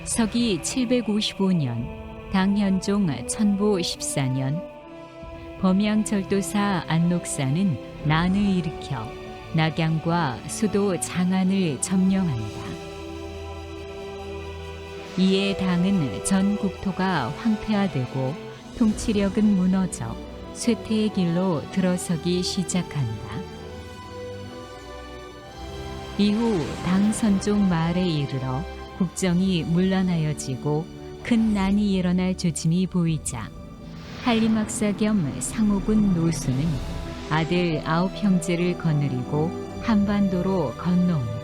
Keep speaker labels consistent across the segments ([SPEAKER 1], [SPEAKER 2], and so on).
[SPEAKER 1] 서기 755년, 당현종 천보 14년, 범양절도사 안녹사는 난을 일으켜 낙양과 수도 장안을 점령한다. 이에 당은 전 국토가 황폐화되고 통치력은 무너져 쇠퇴의 길로 들어서기 시작한다. 이후 당 선종 말에 이르러 국정이 문란하여지고 큰 난이 일어날 조짐이 보이자 한림학사 겸 상호군 노수는 아들 9형제를 거느리고 한반도로 건너온다.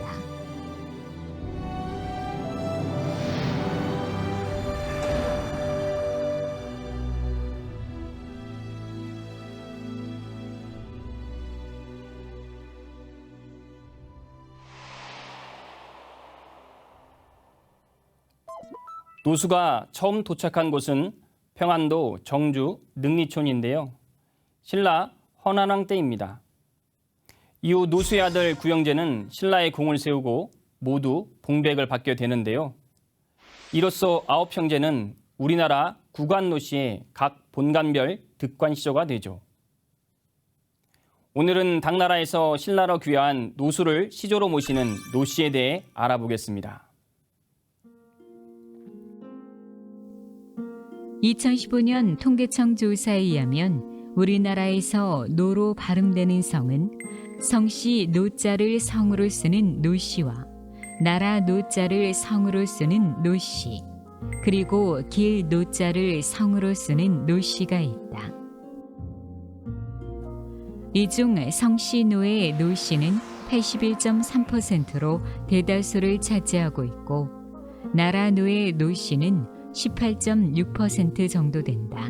[SPEAKER 2] 노수가 처음 도착한 곳은 평안도 정주 능리촌인데요. 신라 헌안왕 때입니다. 이후 노수의 아들 구영제는 신라의 공을 세우고 모두 봉백을 받게 되는데요. 이로써 9형제는 우리나라 구관노씨의 각 본관별 득관시조가 되죠. 오늘은 당나라에서 신라로 귀화한 노수를 시조로 모시는 노씨에 대해 알아보겠습니다.
[SPEAKER 1] 2015년 통계청 조사에 의하면 우리나라에서 노로 발음되는 성은 성씨 노자를 성으로 쓰는 노씨와 나라 노자를 성으로 쓰는 노씨, 그리고 길 노자를 성으로 쓰는 노씨가 있다. 이 중 성씨 노의 노씨는 81.3%로 대다수를 차지하고 있고 나라 노의 노씨는 18.6% 정도 된다.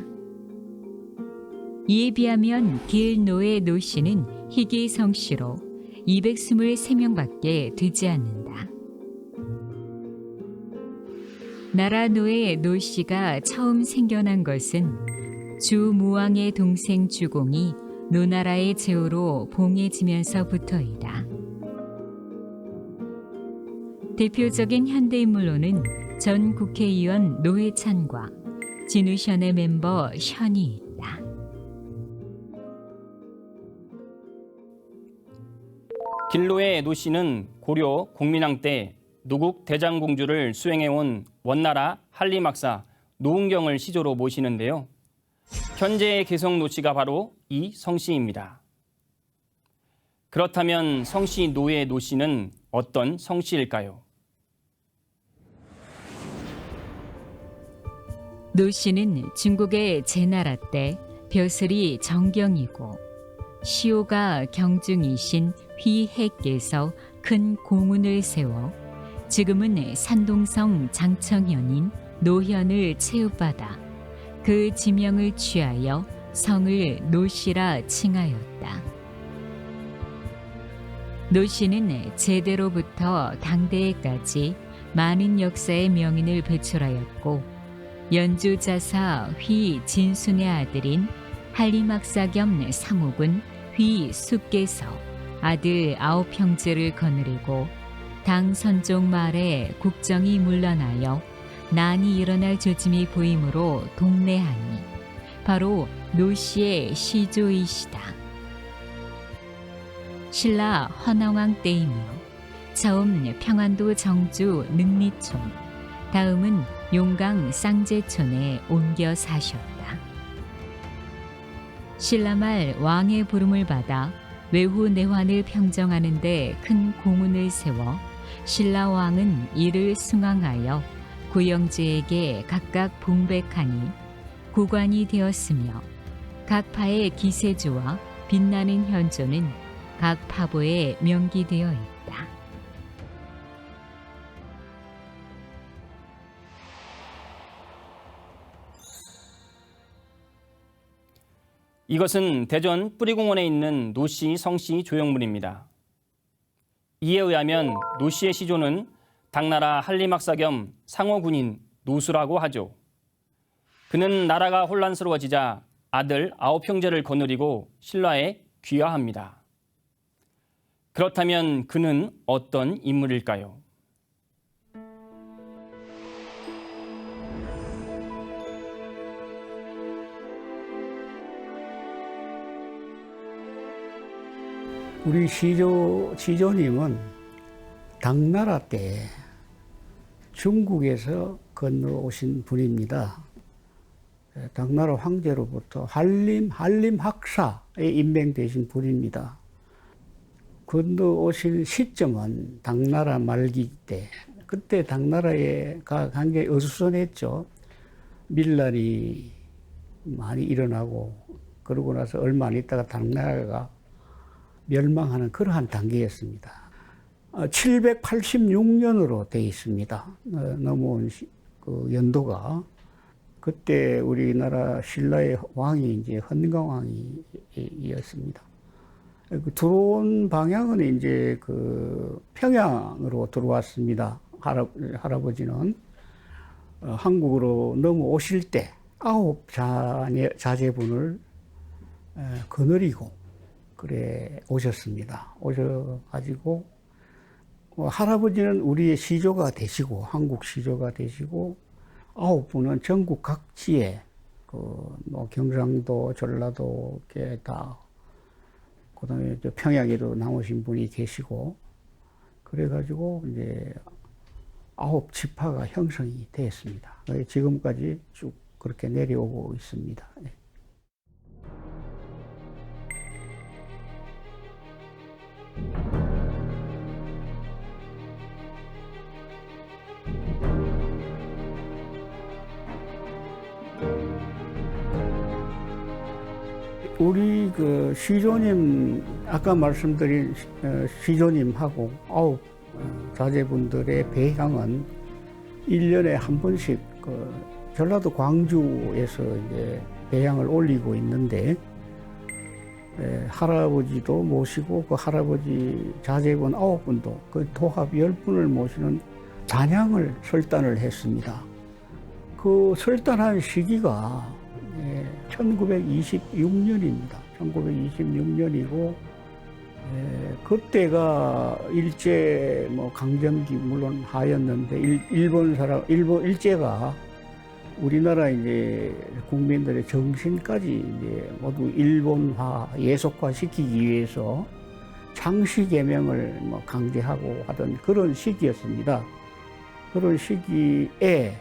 [SPEAKER 1] 이에 비하면 길노의 노씨는 희귀 성씨로 223명밖에 되지 않는다. 나라노의 노씨가 처음 생겨난 것은 주무왕의 동생 주공이 노나라의 제후로 봉해지면서부터이다. 대표적인 현대인물로는 전 국회의원 노회찬과 진우션의 멤버 션이 있다.
[SPEAKER 2] 길노의 노씨는 고려 공민왕 때 노국 대장공주를 수행해온 원나라 한림학사 노은경을 시조로 모시는데요. 현재의 개성 노씨가 바로 이 성씨입니다. 그렇다면 성씨 노의 노씨는 어떤 성씨일까요?
[SPEAKER 1] 노씨는 중국의 제나라 때 벼슬이 정경이고 시호가 경중이신 휘해께서 큰 공운을 세워 지금은 산동성 장청현인 노현을 체육받아 그 지명을 취하여 성을 노씨라 칭하였다. 노씨는 제대로부터 당대에까지 많은 역사의 명인을 배출하였고 연주자사 휘진순의 아들인 한림학사 겸 상호군 휘숙께서 아들 9형제를 거느리고 당 선종 말에 국정이 문란하여 난이 일어날 조짐이 보이므로 동내하니 바로 노씨의 시조이시다. 신라 헌왕왕 때이며 처음 평안도 정주 능리촌, 다음은 용강 쌍제촌에 옮겨 사셨다. 신라 말 왕의 부름을 받아 외후 내환을 평정하는 데 큰 공운을 세워 신라 왕은 이를 숭앙하여 구영제에게 각각 봉백하니 구관이 되었으며 각 파의 기세주와 빛나는 현조는 각 파보에 명기되어 있다.
[SPEAKER 2] 이것은 대전 뿌리공원에 있는 노씨 성씨 조형물입니다. 이에 의하면 노씨의 시조는 당나라 한림학사 겸 상호군인 노수라고 하죠. 그는 나라가 혼란스러워지자 아들 9형제를 거느리고 신라에 귀화합니다. 그렇다면 그는 어떤 인물일까요?
[SPEAKER 3] 우리 시조님은 당나라 때 중국에서 건너오신 분입니다. 당나라 황제로부터 한림학사에 임명되신 분입니다. 건너오신 시점은 당나라 말기 때, 그때 당나라가 굉장히 어수선했죠. 밀란이 많이 일어나고, 그러고 나서 얼마 안 있다가 당나라가 멸망하는 그러한 단계였습니다. 786년으로 되어 있습니다. 넘어온 그 연도가. 그때 우리나라 신라의 왕이 이제 헌강왕이었습니다. 들어온 방향은 이제 그 평양으로 들어왔습니다. 할아버지는 한국으로 넘어오실 때 9 자제분을 거느리고 그래 오셨습니다. 오셔가지고 할아버지는 우리의 시조가 되시고 한국 시조가 되시고 9분은 전국 각지에 뭐 경상도, 전라도 이렇게 다 그다음에 평양에도 나오신 분이 계시고 그래가지고 이제 9지파가 형성이 되었습니다. 지금까지 쭉 그렇게 내려오고 있습니다. 우리 그 시조님, 아까 말씀드린 시조님하고 9 자제분들의 배향은 1년에 한 번씩 그 전라도 광주에서 이제 배향을 올리고 있는데, 할아버지도 모시고 그 할아버지 자제분 9분도 그 도합 10분을 모시는 단양을 설단을 했습니다. 그 설단한 시기가 1926년입니다. 1926년이고, 그때가 일제 뭐 강점기 물론 하였는데 일제가 우리나라 이제 국민들의 정신까지 이제 모두 일본화, 예속화 시키기 위해서 장시 개명을 뭐 강제하고 하던 그런 시기였습니다. 그런 시기에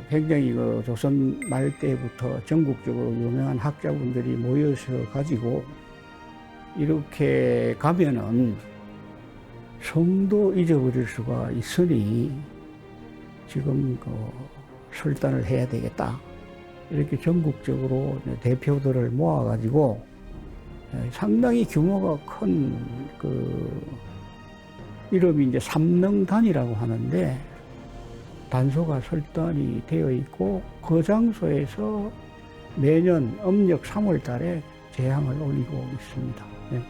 [SPEAKER 3] 굉장히 조선 말 때부터 전국적으로 유명한 학자분들이 모여서 가지고 이렇게 가면은 성도 잊어버릴 수가 있으니 지금 설단을 해야 되겠다. 이렇게 전국적으로 대표들을 모아가지고 상당히 규모가 큰 이름이 이제 삼능단이라고 하는데 단소가 설단이 되어 있고 그 장소에서 매년 âm 력 3월 달에 제향을 올리고 있습니다. 네.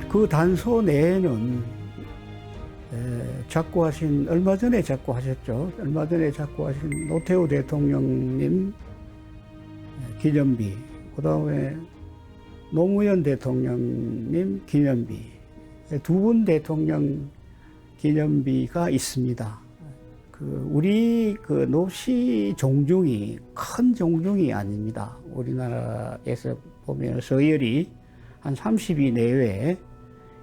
[SPEAKER 3] 그 단소 내에는 작고하신, 얼마 전에 작고하셨죠. 얼마 전에 작고하신 노태우 대통령님 기념비, 그 다음에 노무현 대통령님 기념비, 2분 대통령 기념비가 있습니다. 우리 노시 종중이 큰 종중이 아닙니다. 우리나라에서 보면 서열이 한 30위 내외,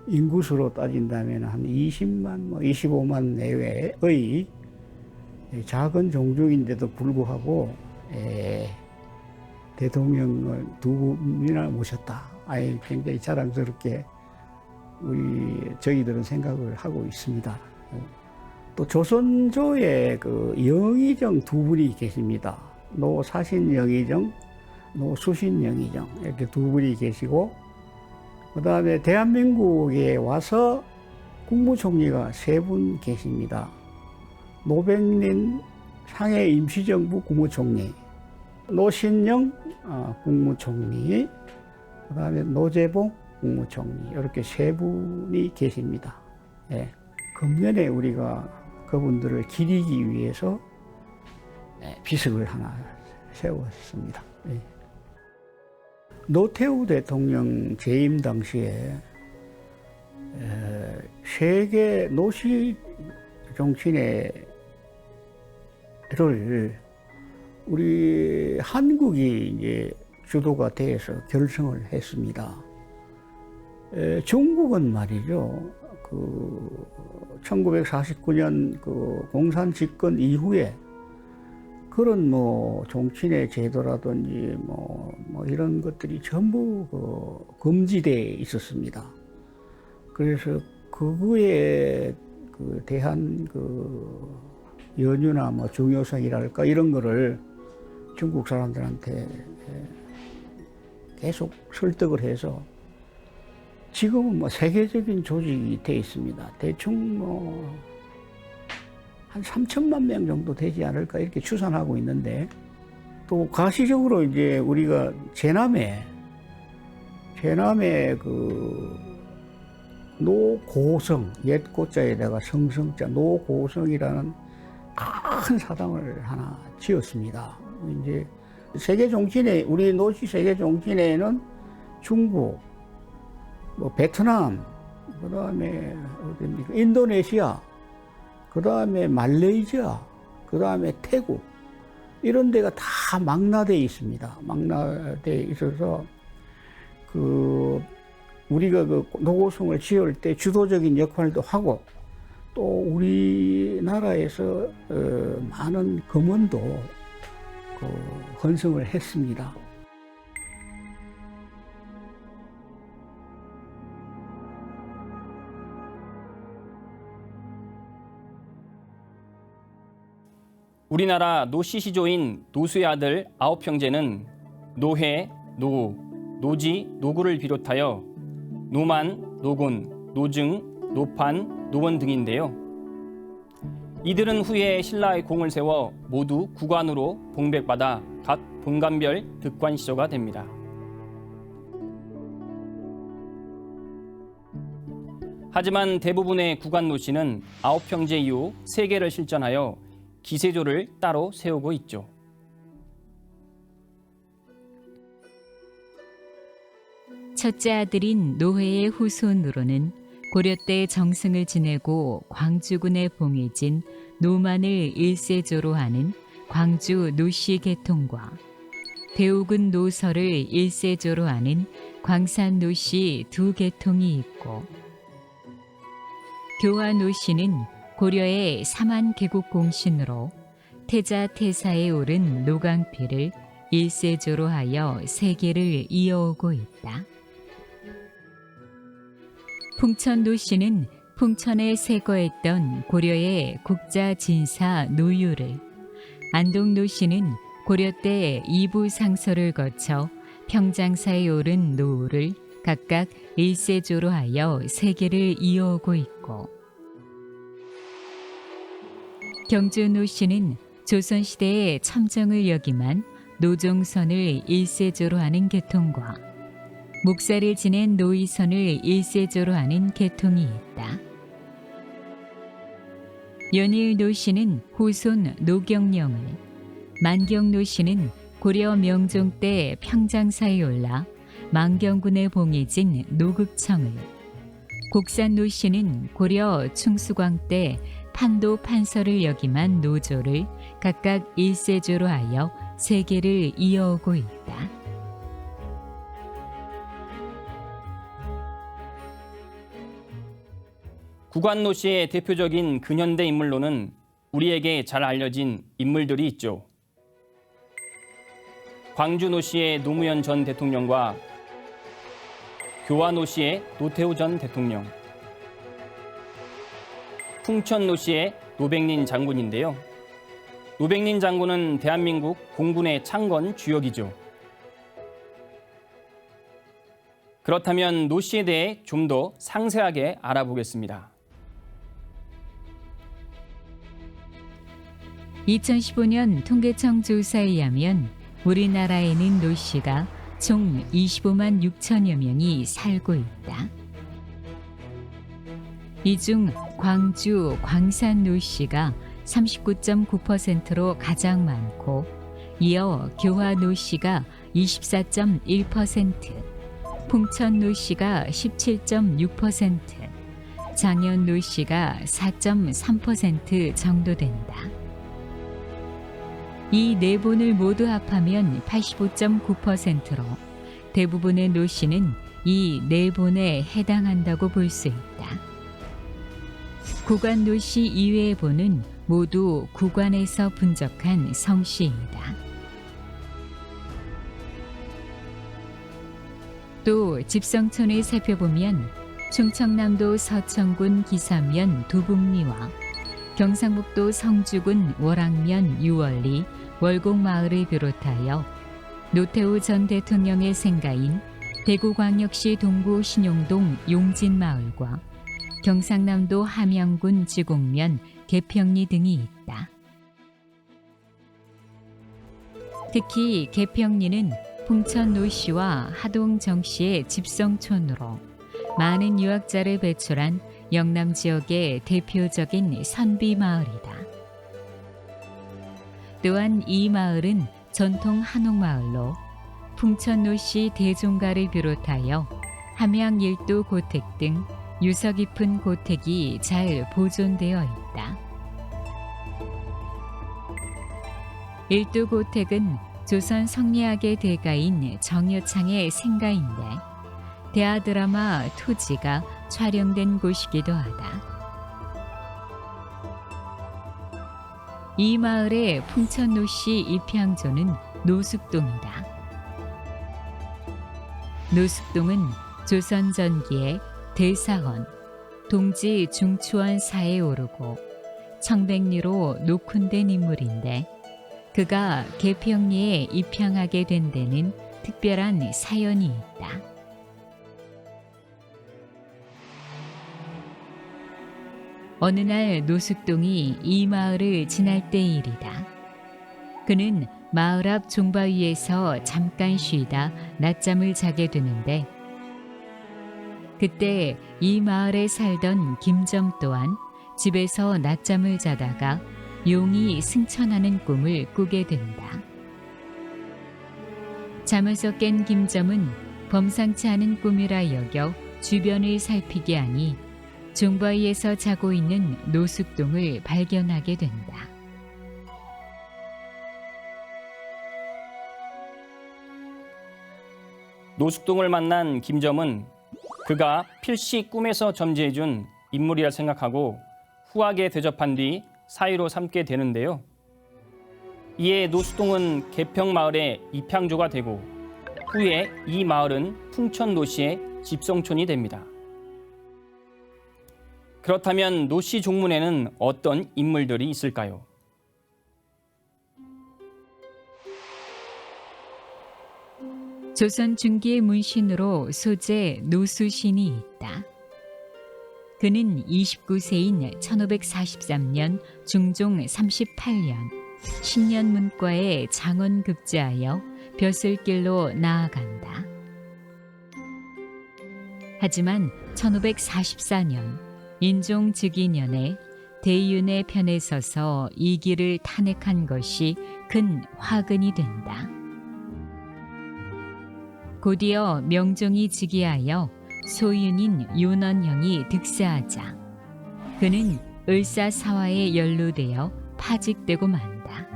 [SPEAKER 3] 인구수로 따진다면 한 20만, 25만 내외의 작은 종족인데도 불구하고 대통령을 2분이나 모셨다. 굉장히 자랑스럽게 저희들은 생각을 하고 있습니다. 또 조선조에 영의정 2분이 계십니다. 노사신 영의정, 노수신 영의정 이렇게 2분이 계시고 그다음에 대한민국에 와서 국무총리가 3분 계십니다. 노백린 상해 임시정부 국무총리, 노신영 국무총리, 그다음에 노재봉 국무총리, 이렇게 3분이 계십니다. 예. 금년에 우리가 그분들을 기리기 위해서 비석을 하나 세웠습니다. 예. 노태우 대통령 재임 당시에 세계 노시 정치회를 우리 한국이 이제 주도가 돼서 결성을 했습니다. 중국은 말이죠. 1949년 공산 집권 이후에 그런 정치내 제도라든지 이런 것들이 전부 금지되어 있었습니다. 그래서 그거에 대한 연유나 중요성이랄까 이런 거를 중국 사람들한테 계속 설득을 해서 지금은 세계적인 조직이 되어 있습니다. 대충 한 3천만 명 정도 되지 않을까 이렇게 추산하고 있는데, 또 가시적으로 이제 우리가 제남에 노고성, 옛 고자에다가 성성자 노고성이라는 큰 사당을 하나 지었습니다. 이제 세계 정치내, 우리 노시 세계 정치내에는 중국, 베트남, 그다음에 어디입니까? 인도네시아, 그다음에 말레이시아, 그다음에 태국, 이런 데가 다 망라되어 있습니다. 망라되어 있어서 우리가 노고성을 지을 때 주도적인 역할도 하고, 또 우리나라에서 많은 금원도 헌성을 했습니다.
[SPEAKER 2] 우리나라 노씨 시조인 노수의 아들 9형제는 노해, 노우, 노지, 노구를 비롯하여 노만, 노곤, 노증, 노판, 노원 등인데요. 이들은 후에 신라의 공을 세워 모두 국관으로 봉백받아 각 본관별 득관시조가 됩니다. 하지만 대부분의 국관 노씨는 9형제 이후 세계를 실전하여 기세조를 따로 세우고 있죠.
[SPEAKER 1] 첫째 아들인 노회의 후손으로는 고려 때 정승을 지내고 광주군에 봉해진 노만을 일세조로 하는 광주 노씨 계통과 대우군 노설을 일세조로 하는 광산 노씨 2계통이 있고, 교화 노씨는 고려의 삼한 개국 공신으로 태자 태사에 오른 노강필을 일세조로 하여 세계를 이어오고 있다. 풍천 노씨는 풍천에 세거했던 고려의 국자 진사 노유를, 안동 노씨는 고려 때 이부 상서를 거쳐 평장사에 오른 노우를 각각 일세조로 하여 세계를 이어오고 있고, 경주 노씨는 조선시대의 첨정을 역임한 노종선을 일세조로 하는 계통과 묵사를 지낸 노이선을 일세조로 하는 계통이 있다. 연일 노씨는 후손 노경령을, 만경 노씨는 고려 명종 때 평장사에 올라 만경군에 봉해진 노극청을, 곡산 노씨는 고려 충수광 때 판도 판서를 역임한 노조를 각각 일세조로 하여 세계를 이어오고 있다.
[SPEAKER 2] 국관 노씨의 대표적인 근현대 인물로는 우리에게 잘 알려진 인물들이 있죠. 광주 노씨의 노무현 전 대통령과 교화 노씨의 노태우 전 대통령, 풍천 노씨의 노백린 장군인데요. 노백린 장군은 대한민국 공군의 창건 주역이죠. 그렇다면 노 씨에 대해 좀 더 상세하게 알아보겠습니다.
[SPEAKER 1] 2015년 통계청 조사에 의하면 우리나라에는 노 씨가 총 25만 6천여 명이 살고 있다. 이 중 광주 광산 노 씨가 39.9%로 가장 많고, 이어 교화 노 씨가 24.1%, 풍천 노 씨가 17.6%, 장현 노 씨가 4.3% 정도 된다. 이 네 본을 모두 합하면 85.9%로 대부분의 노 씨는 이 네 본에 해당한다고 볼 수 있다. 구관 노 씨 이외의 본은 모두 구관에서 분적한 성씨이다. 또 집성촌을 살펴보면 충청남도 서천군 기사면 두북리와 경상북도 성주군 월악면 유월리 월곡마을을 비롯하여 노태우 전 대통령의 생가인 대구광역시 동구 신용동 용진마을과 경상남도 함양군 지곡면 계평리 등이 있다. 특히 계평리는 풍천 노 씨와 하동 정 씨의 집성촌으로 많은 유학자를 배출한 영남 지역의 대표적인 선비 마을이다. 또한 이 마을은 전통 한옥마을로 풍천 노 씨 대종가를 비롯하여 함양 일도 고택 등 유서 깊은 고택이 잘 보존되어 있다. 일도 고택은 조선 성리학의 대가인 정여창의 생가인데 대하 드라마 토지가 촬영된 곳이기도 하다. 이 마을의 풍천노 씨 입향조는 노숙동이다. 노숙동은 조선 전기에 대사헌, 동지 중추원 사에 오르고 청백리로 녹훈된 인물인데 그가 계평리에 입향하게 된 데는 특별한 사연이 있다. 어느 날 노숙동이 이 마을을 지날 때의 일이다. 그는 마을 앞 종바위에서 잠깐 쉬다 낮잠을 자게 되는데 그때 이 마을에 살던 김점 또한 집에서 낮잠을 자다가 용이 승천하는 꿈을 꾸게 된다. 잠에서 깬 김점은 범상치 않은 꿈이라 여겨 주변을 살피게 하니 종바위에서 자고 있는 노숙동을 발견하게 된다.
[SPEAKER 2] 노숙동을 만난 김점은 그가 필시 꿈에서 점지해준 인물이라 생각하고 후하게 대접한 뒤 사위로 삼게 되는데요. 이에 노숙동은 계평마을의 입향조가 되고 후에 이 마을은 풍천 노씨의 집성촌이 됩니다. 그렇다면 노씨 종문에는 어떤 인물들이 있을까요?
[SPEAKER 1] 조선 중기의 문신으로 소재 노수신이 있다. 그는 29세인 1543년 중종 38년 신년문과에 장원 급제하여 벼슬길로 나아간다. 하지만 1544년 인종 즉위년에 대윤의 편에 서서 이 길을 탄핵한 것이 큰 화근이 된다. 곧이어 명종이 즉위하여 소윤인 윤원형이 득세하자 그는 을사사화에 연루되어 파직되고 만다.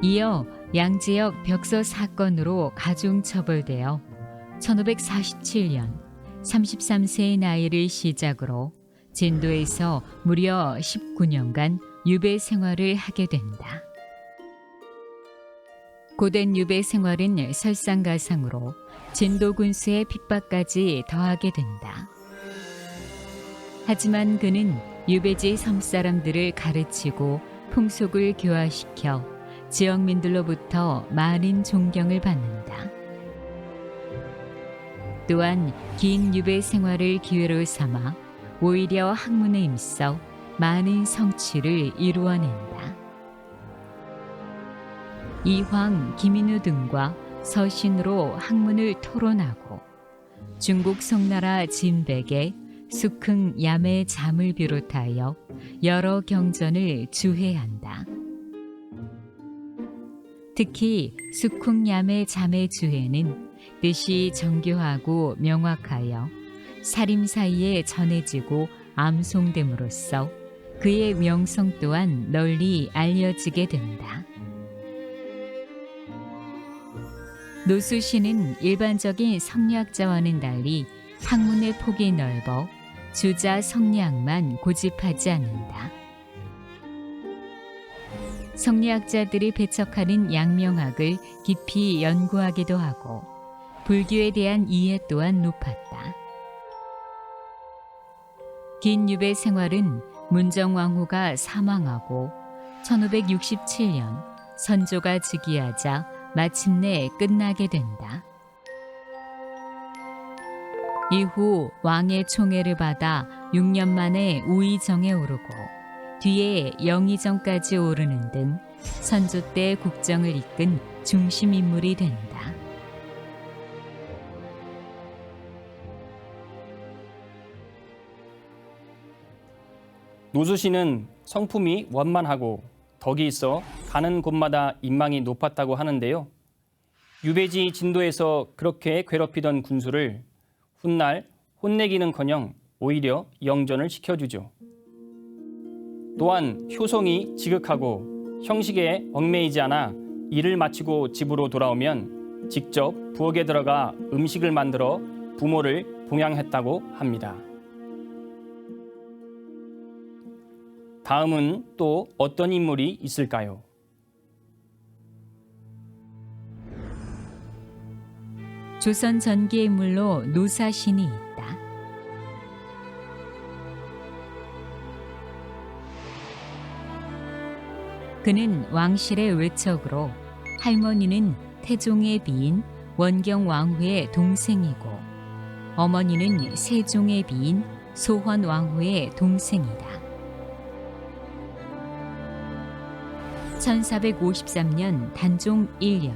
[SPEAKER 1] 이어 양지역 벽서 사건으로 가중처벌되어 1547년 33세의 나이를 시작으로 진도에서 무려 19년간 유배 생활을 하게 된다. 고된 유배 생활은 설상가상으로 진도 군수의 핍박까지 더하게 된다. 하지만 그는 유배지 섬사람들을 가르치고 풍속을 교화시켜 지역민들로부터 많은 존경을 받는다. 또한 긴 유배 생활을 기회로 삼아 오히려 학문에 힘써 많은 성취를 이루어낸다. 이황, 김인우 등과 서신으로 학문을 토론하고 중국 송나라 진백의 숙흥 야매 잠을 비롯하여 여러 경전을 주해한다. 특히 숙흥 야매 잠의 주해는 뜻이 정교하고 명확하여 사림 사이에 전해지고 암송됨으로써 그의 명성 또한 널리 알려지게 된다. 노수신은 일반적인 성리학자와는 달리 학문의 폭이 넓어 주자 성리학만 고집하지 않는다. 성리학자들이 배척하는 양명학을 깊이 연구하기도 하고 불교에 대한 이해 또한 높았다. 긴 유배 생활은 문정왕후가 사망하고 1567년 선조가 즉위하자 마침내 끝나게 된다. 이후 왕의 총애를 받아 6년 만에 우의정에 오르고 뒤에 영의정까지 오르는 등 선조 때 국정을 이끈 중심 인물이 된다.
[SPEAKER 2] 노수신은 성품이 원만하고 덕이 있어 가는 곳마다 인망이 높았다고 하는데요. 유배지 진도에서 그렇게 괴롭히던 군수를 훗날 혼내기는커녕 오히려 영전을 시켜주죠. 또한 효성이 지극하고 형식에 얽매이지 않아 일을 마치고 집으로 돌아오면 직접 부엌에 들어가 음식을 만들어 부모를 봉양했다고 합니다. 다음은 또 어떤 인물이 있을까요?
[SPEAKER 1] 조선 전기의 인물로 노사신이 있다. 그는 왕실의 외척으로 할머니는 태종의 비인 원경왕후의 동생이고 어머니는 세종의 비인 소헌왕후의 동생이다. 1453년 단종 1년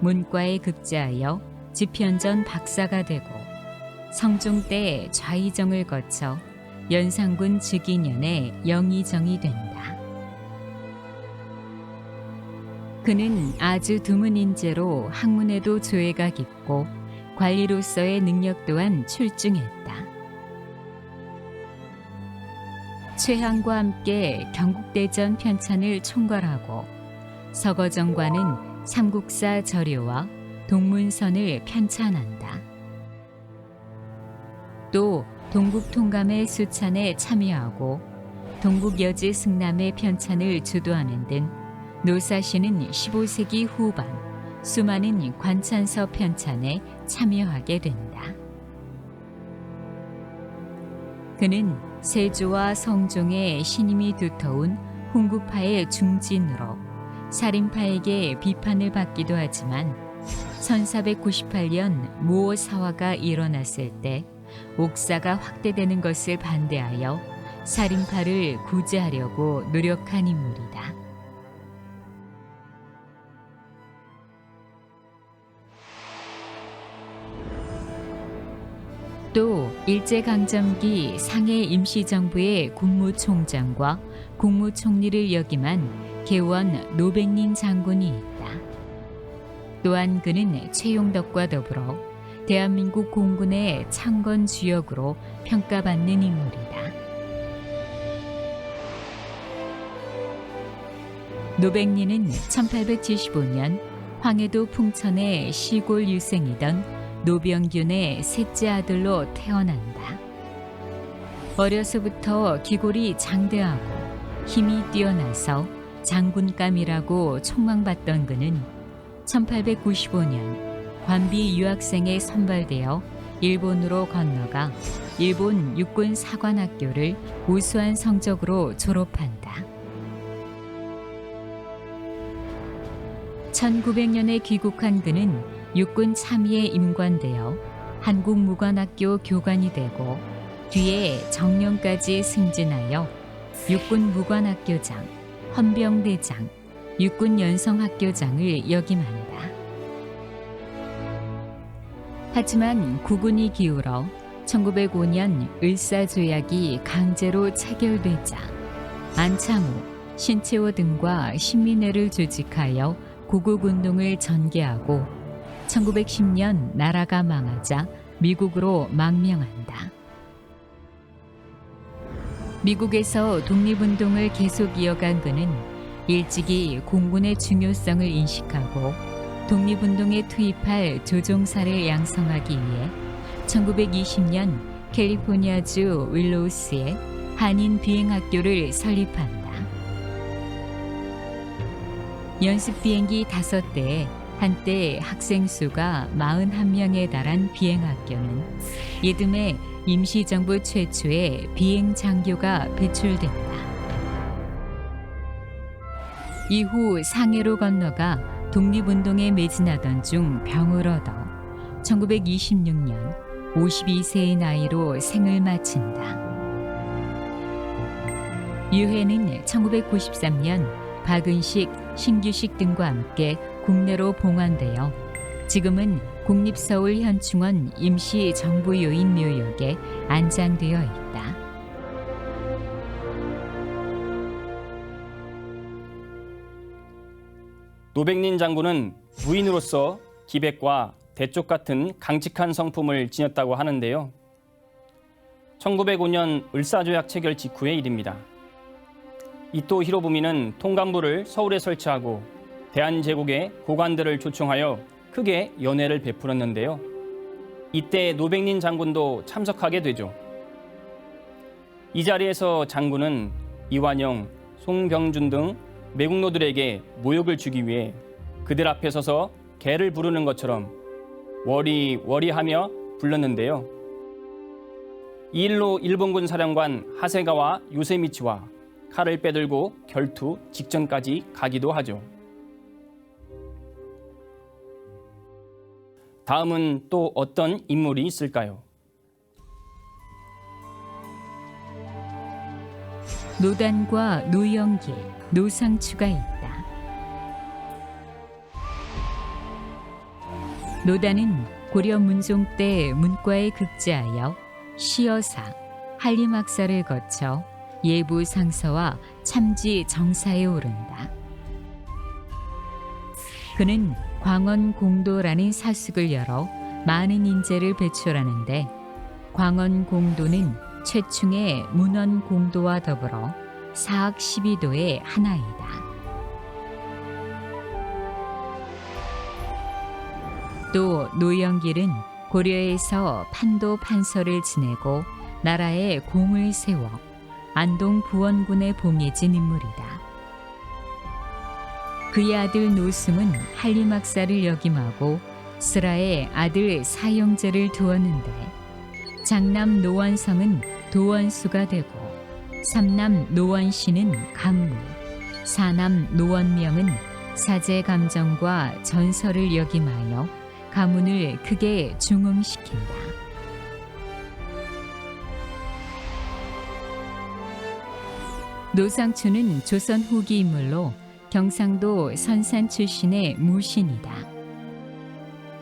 [SPEAKER 1] 문과에 급제하여 집현전 박사가 되고 성종 때 좌의정을 거쳐 연산군 즉위년에 영의정이 된다. 그는 아주 드문 인재로 학문에도 조예가 깊고 관리로서의 능력 또한 출중했다. 최항과 함께 경국대전 편찬을 총괄하고 서거정과는 삼국사 저료와 동문선을 편찬한다. 또 동국통감의 수찬에 참여하고 동국여지 승남의 편찬을 주도하는 등 노사신은 15세기 후반 수많은 관찬서 편찬에 참여하게 된다. 그는 세조와 성종의 신임이 두터운 훈구파의 중진으로 살인파에게 비판을 받기도 하지만 1498년 무오 사화가 일어났을 때 옥사가 확대되는 것을 반대하여 살인파를 구제하려고 노력한 인물이다. 또 일제강점기 상해 임시정부의 국무총장과 국무총리를 역임한 개원 노백린 장군이 있다. 또한 그는 최용덕과 더불어 대한민국 공군의 창건 주역으로 평가받는 인물이다. 노백린은 1875년 황해도 풍천의 시골 유생이던 노병균의 셋째 아들로 태어난다. 어려서부터 기골이 장대하고 힘이 뛰어나서 장군감이라고 촉망받던 그는 1895년 관비 유학생에 선발되어 일본으로 건너가 일본 육군 사관학교를 우수한 성적으로 졸업한다. 1900년에 귀국한 그는 육군 참의에 임관되어 한국무관학교 교관이 되고 뒤에 정령까지 승진하여 육군무관학교장, 헌병대장, 육군연성학교장을 역임한다. 하지만 국운이 기울어 1905년 을사조약이 강제로 체결되자 안창호, 신채호 등과 신민회를 조직하여 구국운동을 전개하고 1910년 나라가 망하자 미국으로 망명한다. 미국에서 독립운동을 계속 이어간 그는 일찍이 공군의 중요성을 인식하고 독립운동에 투입할 조종사를 양성하기 위해 1920년 캘리포니아주 윌로우스에 한인 비행학교를 설립한다. 연습 비행기 5대에 한때 학생 수가 41명에 달한 비행학교는 이듬해 임시정부 최초의 비행장교가 배출된다. 이후 상해로 건너가 독립운동에 매진하던 중 병을 얻어 1926년 52세의 나이로 생을 마친다. 유해는 1993년 박은식, 신규식 등과 함께 국내로 봉환되어 지금은 국립서울현충원 임시정부요인 묘역에 안장되어 있다.
[SPEAKER 2] 노백린 장군은 부인으로서 기백과 대쪽 같은 강직한 성품을 지녔다고 하는데요. 1905년 을사조약 체결 직후의 일입니다. 이토 히로부미는 통감부를 서울에 설치하고 대한제국의 고관들을 초청하여 크게 연회를 베풀었는데요. 이때 노백린 장군도 참석하게 되죠. 이 자리에서 장군은 이완영, 송병준 등 매국노들에게 모욕을 주기 위해 그들 앞에 서서 개를 부르는 것처럼 워리 워리하며 불렀는데요. 이 일로 일본군 사령관 하세가와 요세미치와 칼을 빼들고 결투 직전까지 가기도 하죠. 다음은 또 어떤 인물이 있을까요?
[SPEAKER 1] 노단과 노영길, 노상추가 있다. 노단은 고려 문종 때 문과에 급제하여 시여사, 한림학사를 거쳐 예부 상서와 참지 정사에 오른다. 그는 광원공도라는 사숙을 열어 많은 인재를 배출하는데 광원공도는 최충의 문원공도와 더불어 사학 12도의 하나이다. 또 노영길은 고려에서 판도 판서를 지내고 나라에 공을 세워 안동 부원군에 봉해진 인물이다. 그의 아들 노승은 한림학사를 역임하고 스라의 아들 사형제를 두었는데 장남 노원성은 도원수가 되고 삼남 노원신은 간무, 사남 노원명은 사제감정과 전설을 역임하여 가문을 크게 중흥시킨다. 노상추는 조선 후기 인물로 경상도 선산 출신의 무신이다.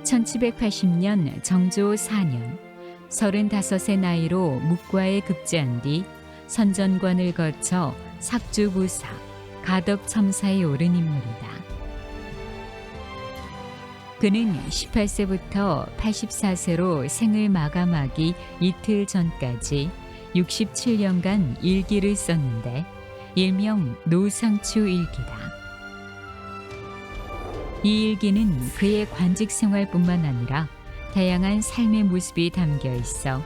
[SPEAKER 1] 1780년 정조 4년 35의 나이로 묵과에 급제한 뒤 선전관을 거쳐 삭주부사, 가덕첨사에 오른 인물이다. 그는 18세부터 84세로 생을 마감하기 이틀 전까지 67년간 일기를 썼는데 일명 노상추 일기다. 이 일기는 그의 관직 생활뿐만 아니라 다양한 삶의 모습이 담겨 있어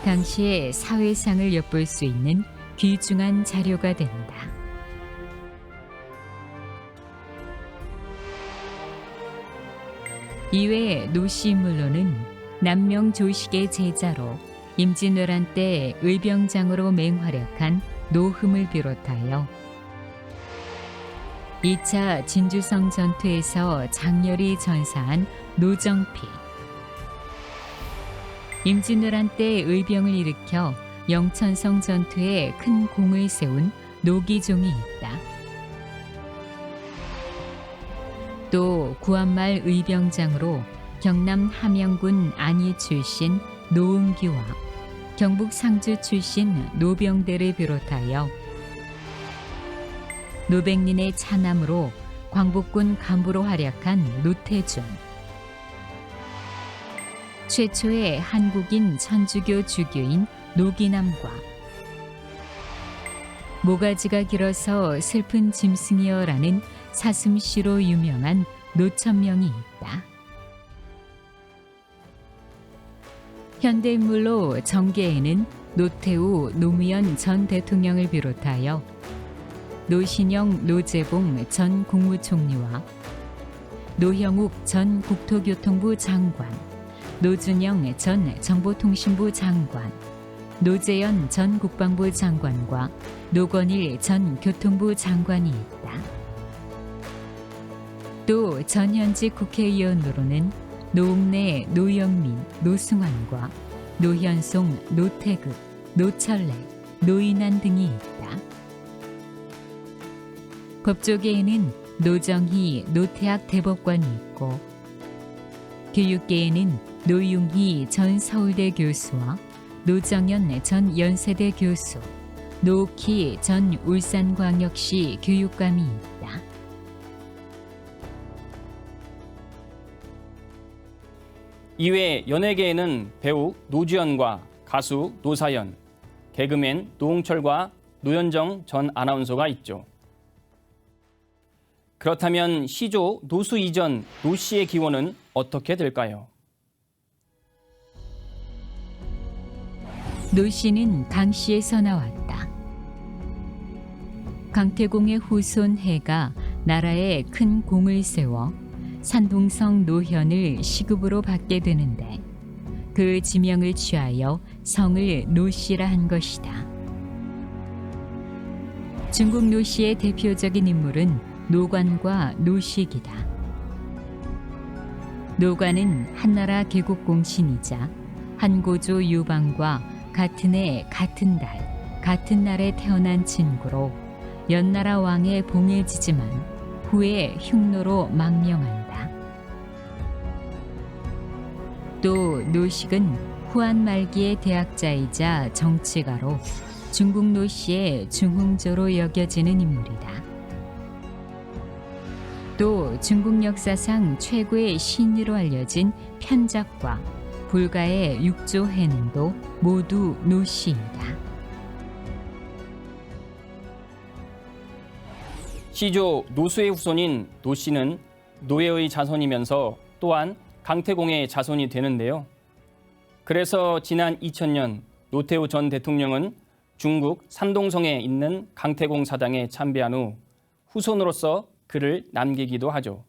[SPEAKER 1] 당시의 사회상을 엿볼 수 있는 귀중한 자료가 된다. 이외에 노씨 인물로는 남명 조식의 제자로 임진왜란 때 의병장으로 맹활약한 노흠을 비롯하여 2차 진주성 전투에서 장렬히 전사한 노정필, 임진왜란 때 의병을 일으켜 영천성 전투에 큰 공을 세운 노기종이 있다. 또 구한말 의병장으로 경남 함영군 안희 출신 노은기와 경북 상주 출신 노병대를 비롯하여 노백린의 차남으로 광복군 간부로 활약한 노태준, 최초의 한국인 천주교 주교인 노기남과 모가지가 길어서 슬픈 짐승이여라는 사슴시로 유명한 노천명이 있다. 현대인물로 정계에는 노태우, 노무현 전 대통령을 비롯하여 노신영, 노재봉 전 국무총리와 노형욱 전 국토교통부 장관, 노준영 전 정보통신부 장관, 노재현 전 국방부 장관과 노건일 전 교통부 장관이 있다. 또 전현직 국회의원으로는 노웅래, 노영민, 노승환과 노현송, 노태극, 노철래, 노인환 등이 있다. 법조계에는 노정희, 노태학 대법관이 있고 교육계에는 노융희 전 서울대 교수와 노정연 전 연세대 교수, 노옥희 전 울산광역시 교육감이 있다.
[SPEAKER 2] 이외 연예계에는 배우 노주현과 가수 노사연, 개그맨 노홍철과 노현정 전 아나운서가 있죠. 그렇다면 시조 노수 이전 노씨의 기원은 어떻게 될까요?
[SPEAKER 1] 노씨는 강씨에서 나왔다. 강태공의 후손 해가 나라에 큰 공을 세워 산동성 노현을 시급으로 받게 되는데 그 지명을 취하여 성을 노씨라 한 것이다. 중국 노씨의 대표적인 인물은 노관과 노식이다. 노관은 한나라 개국공신이자 한고조 유방과 같은 해 같은 달 같은 날에 태어난 친구로 연나라 왕의 봉에 지지만 후에 흉노로 망명한다. 또 노식은 후한 말기의 대학자이자 정치가로 중국 노씨의 중흥조로 여겨지는 인물이다. 또 중국 역사상 최고의 신의로 알려진 편작과 불가의 육조 해능도 모두 노씨이다.
[SPEAKER 2] 시조 노수의 후손인 노씨는 노예의 자손이면서 또한 강태공의 자손이 되는데요. 그래서 지난 2000년 노태우 전 대통령은 중국 산동성에 있는 강태공 사당에 참배한 후 후손으로서 글을 남기기도 하죠.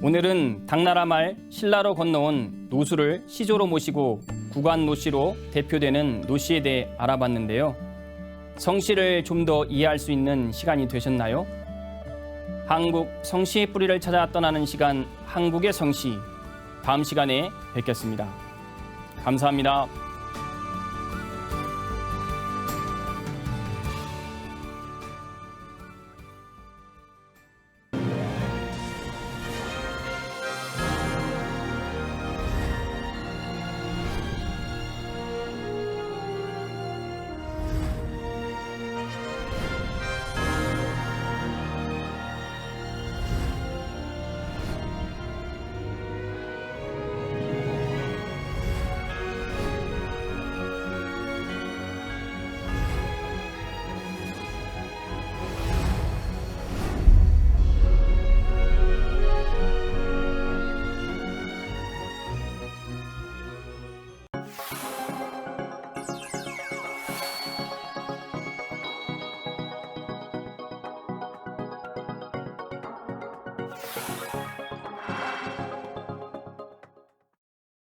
[SPEAKER 2] 오늘은 당나라 말 신라로 건너온 노수를 시조로 모시고 구관 노씨로 대표되는 노씨에 대해 알아봤는데요. 성씨를 좀 더 이해할 수 있는 시간이 되셨나요? 한국 성씨의 뿌리를 찾아 떠나는 시간, 한국의 성씨. 다음 시간에 뵙겠습니다. 감사합니다.